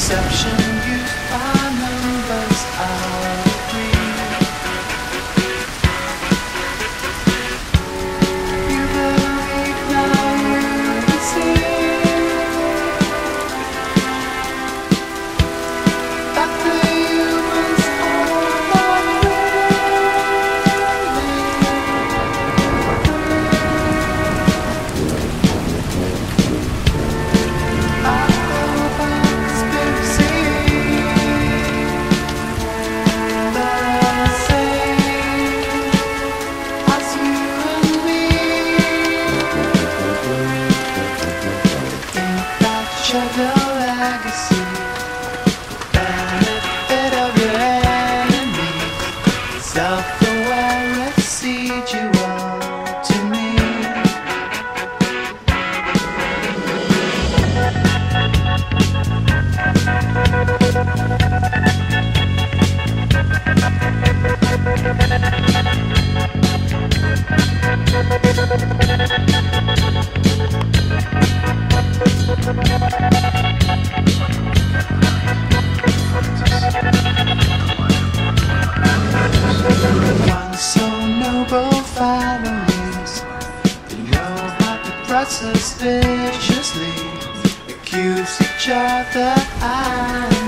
Deception used by numbers, I agree. You believe now you can see that the humans are not your legacy, benefit of your enemies, self-aware residual to me. One so noble families, they know how to process viciously, accuse each other and